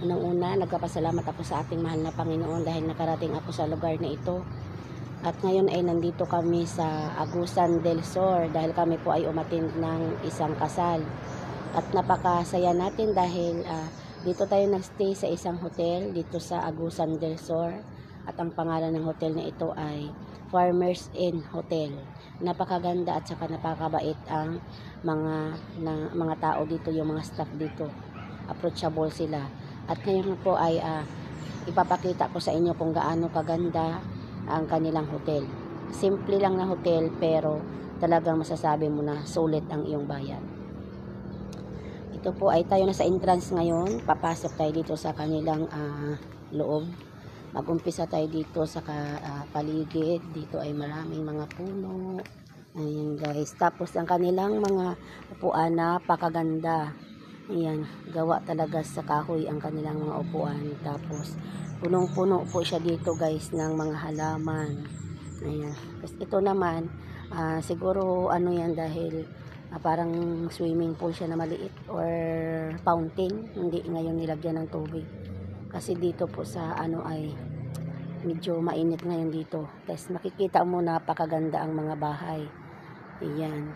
Unang-una, nagpapasalamat ako sa ating mahal na Panginoon dahil nakarating ako sa lugar na ito. At ngayon ay nandito kami sa Agusan del Sur dahil kami po ay umattend ng isang kasal. At napakasaya natin dahil dito tayo nagstay sa isang hotel dito sa Agusan del Sur. At ang pangalan ng hotel na ito ay Farmers Inn Hotel. Napakaganda at saka napakabait ang mga tao dito, yung mga staff dito. Approachable sila. At ngayon po ay ipapakita ko sa inyo kung gaano kaganda ang kanilang hotel. Simple lang na hotel pero talagang masasabi mo na sulit ang iyong bayan. Ito po ay tayo na sa entrance ngayon. Papasok tayo dito sa kanilang loob. Mag-umpisa tayo dito sa paligid. Dito ay maraming mga puno. Ayan guys. Tapos ang kanilang mga upuan na pakaganda. Ayan, gawa talaga sa kahoy ang kanilang mga upuan. Tapos, punong-puno po siya dito guys ng mga halaman. Ayan. Tapos ito naman, siguro ano yan dahil parang swimming pool siya na maliit or fountain. Hindi ngayon nilagyan ng tubig. Kasi dito po sa ano ay medyo mainit ngayon dito. Tapos makikita mo napakaganda ang mga bahay. Ayan.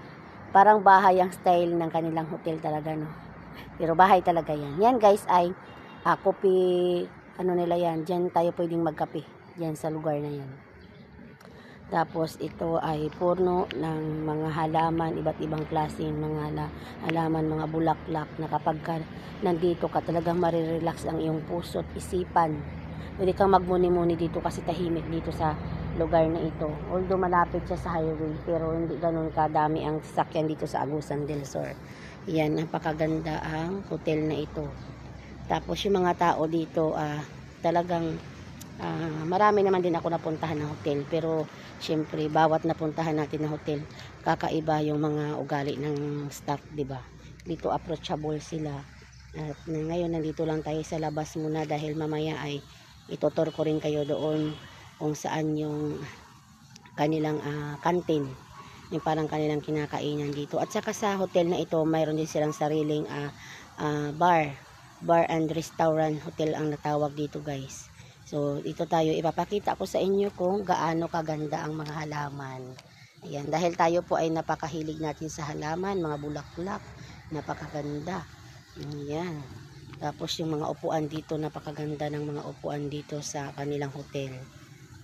Parang bahay ang style ng kanilang hotel talaga, no? Pero bahay talaga yan. Yan guys ay coffee, ano nila yan. Diyan tayo pwedeng magkape. Diyan sa lugar na yan. Tapos ito ay puno ng mga halaman, iba't ibang klaseng mga halaman, mga bulaklak na kapag nandito ka talagang marirelax ang iyong puso at isipan. Pwede kang magmuni-muni dito kasi tahimik dito sa lugar na ito. Although malapit siya sa highway pero hindi ganun kadami ang sasakyan dito sa Agusan del Sur. Yan, napakaganda ang hotel na ito. Tapos yung mga tao dito, talagang marami naman din ako napuntahan ng hotel. Pero syempre, bawat napuntahan natin ng hotel, kakaiba yung mga ugali ng staff, di ba? Dito approachable sila. At ngayon, nandito lang tayo sa labas muna dahil mamaya ay itutur ko rin kayo doon kung saan yung kanilang canteen. Yung parang kanilang kinakainan dito. At saka sa hotel na ito, mayroon din silang sariling bar and restaurant hotel ang natawag dito guys. So dito tayo, ipapakita ko sa inyo kung gaano kaganda ang mga halaman. Ayan, dahil tayo po ay napakahilig natin sa halaman, mga bulaklak, napakaganda. Ayan. Tapos yung mga upuan dito, napakaganda ng mga upuan dito sa kanilang hotel.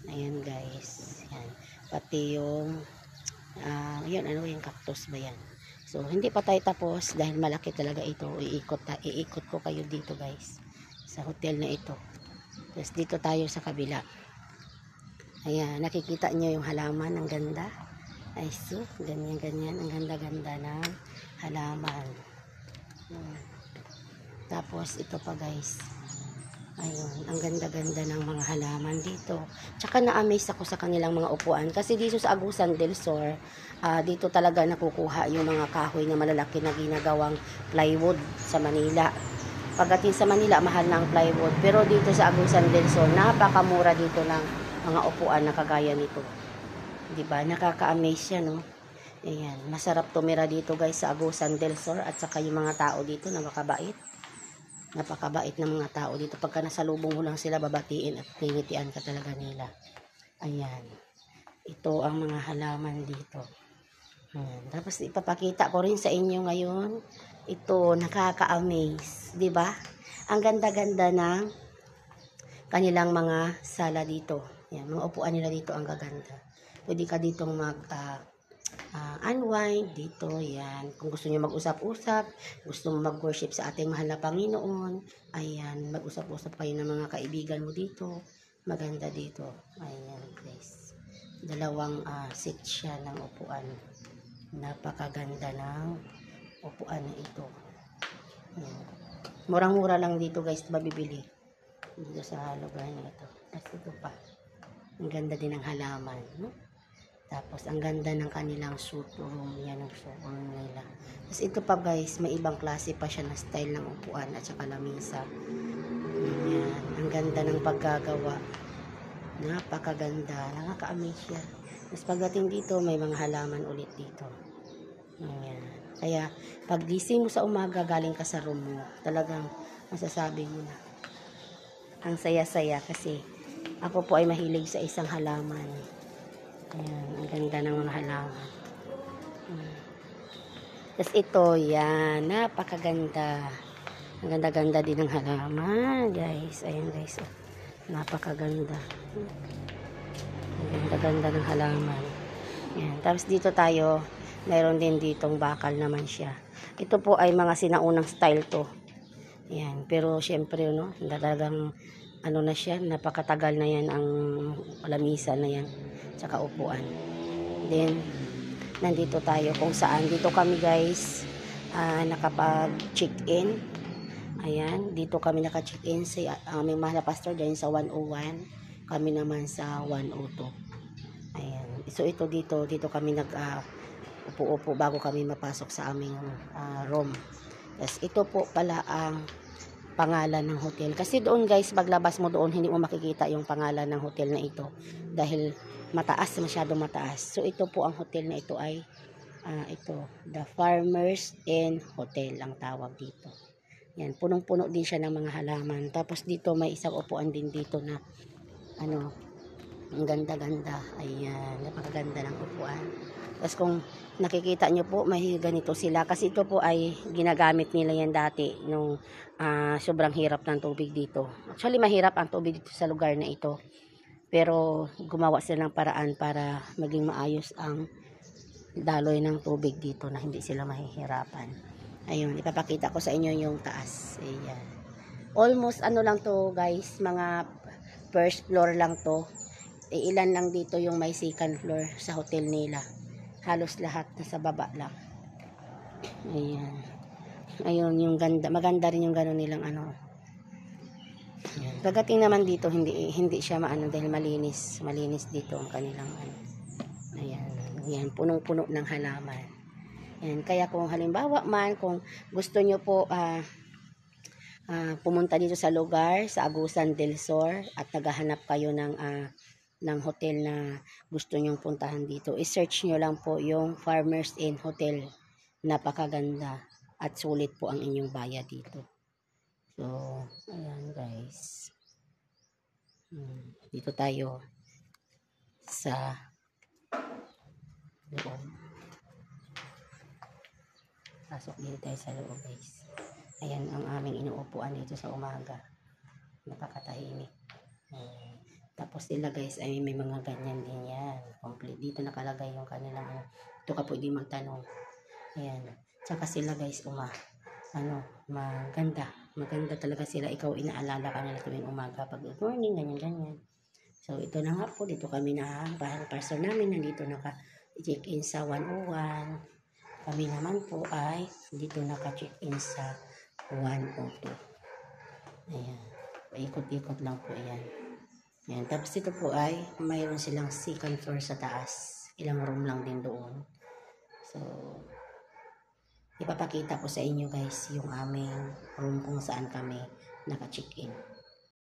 Ayan guys. Ayan. Pati yung yun, ano yung cactus ba yan? So, hindi pa tayo tapos dahil malaki talaga ito. Iikot ko kayo dito guys sa hotel na ito. Tapos dito tayo sa kabila. Ayan, nakikita nyo yung halaman. Ang ganda. Ay, so, ganyan. Ang ganda-ganda ng halaman. Tapos, ito pa guys. Ayun, ang ganda-ganda ng mga halaman dito. Tsaka na-amaze ako sa kanilang mga upuan. Kasi dito sa Agusan del Sur, dito talaga nakukuha yung mga kahoy na malalaki na ginagawang plywood sa Manila. Pagdating sa Manila, mahal na ang plywood. Pero dito sa Agusan del Sur, napakamura dito ng mga upuan na kagaya nito. Diba? Nakaka-amaze siya, no? Ayan, masarap tumira dito guys sa Agusan del Sur. At saka yung mga tao dito, napakabait ng mga tao dito. Pagka nasalubong mo lang sila, babatiin at ngingitian ka talaga nila. Ayan. Ito ang mga halaman dito. Ayan. Tapos ipapakita ko rin sa inyo ngayon. Ito, nakaka-amaze. Diba? Ang ganda-ganda ng kanilang mga sala dito. Ayan, mga upuan nila dito ang gaganda. Pwede ka ditong unwind dito, yan. Kung gusto niyo mag-usap-usap, gusto mo mag-worship sa ating mahal na Panginoon, ayan, mag-usap-usap kayo ng mga kaibigan mo dito. Maganda dito. Ayan, guys. Dalawang seat siya ng upuan. Napakaganda ng upuan na ito. Ayan. Murang-mura lang dito, guys, mabibili. Dito sa lugar na ito. At ito pa. Ang ganda din ng halaman, no? Tapos, ang ganda ng kanilang suit room. Yan ang suit room nila. Tapos, ito pa guys, may ibang klase pa siya na style ng upuan at saka lamisa. Yan. Ang ganda ng paggagawa. Napakaganda. Nakaka-amaze siya. Tapos, pagdating dito, may mga halaman ulit dito. Yan. Kaya, pag gising mo sa umaga, galing ka sa room mo, talagang masasabi mo na, Ang saya-saya kasi ako po ay mahilig sa isang halaman. Ayan, ang ganda ng mga halaman. Tapos ito, yan, napakaganda. Ang ganda-ganda din ng halaman, guys. Ayan, guys. Oh. Napakaganda. Ang ganda-ganda ng halaman. Yan. Tapos dito tayo, mayroon din ditong bakal naman siya. Ito po ay mga sinaunang style to. Yan. Pero syempre, no, talagang ano na siya, napakatagal na yan ang lamisa na yan. Tsaka upuan. Then, nandito tayo kung saan. Dito kami guys, nakapag-check-in. Ayan, dito kami naka-check-in sa aming mahal na pastor dahil sa 101. Kami naman sa 102. Ayan. So ito dito kami upo-upo bago kami mapasok sa aming room. Yes, ito po pala ang pangalan ng hotel. Kasi doon guys, paglabas mo doon, hindi mo makikita yung pangalan ng hotel na ito. Dahil mataas, masyadong mataas. So ito po ang hotel na ito ay, ito, The Farmers Inn Hotel ang tawag dito. Yan, punong-puno din siya ng mga halaman. Tapos dito may isang upuan din dito na, ano, ang ganda-ganda. Ayan, napakaganda ng upuan. Tapos kung nakikita nyo po, may ganito sila. Kasi ito po ay ginagamit nila yan dati nung sobrang hirap ng tubig dito. Actually, mahirap ang tubig dito sa lugar na ito. Pero gumawa sila ng paraan para maging maayos ang daloy ng tubig dito na hindi sila mahihirapan. Ayun, ipapakita ko sa inyo yung taas. Ayan. Almost ano lang to guys, mga first floor lang to. Ilan lang dito yung may second floor sa hotel nila. Halos lahat nasa baba lang. Ayan. Ayun, yung ganda. Maganda rin yung gano'n nilang ano. Ayan. Pagdating naman dito, hindi siya maano dahil malinis. Malinis dito ang kanilang ano. Ayan. Ayan, punong-puno ng halaman. Ayan. Kaya kung halimbawa man, kung gusto nyo po pumunta dito sa lugar, sa Agusan del Sur, at naghahanap kayo ng hotel na gusto nyong puntahan dito, i-search nyo lang po yung Farmers Inn Hotel. Napakaganda at sulit po ang inyong bayad dito. So, ayan guys. Dito tayo sa loob. Pasok dito tayo sa loob guys. Ayan ang aming inuupuan dito sa umaga. Napakatahimik. Tapos sila guys ay may mga ganyan din yan. Complete. Dito nakalagay yung kanilang ito ka pwede magtanong. Ayan. Tsaka sila guys maganda. Maganda talaga sila. Ikaw inaalala ka nila tuwing umaga. Pag good morning, ganyan. So ito na nga po. Dito kami na pastor namin nandito naka-check-in sa 101. Kami naman po ay dito naka-check-in sa 102. Ayan. Paikot-ikot lang po yan. Ayan. Tapos ito po ay mayroon silang second floor sa taas. Ilang room lang din doon. So, ipapakita ko sa inyo guys yung aming room kung saan kami naka-check-in.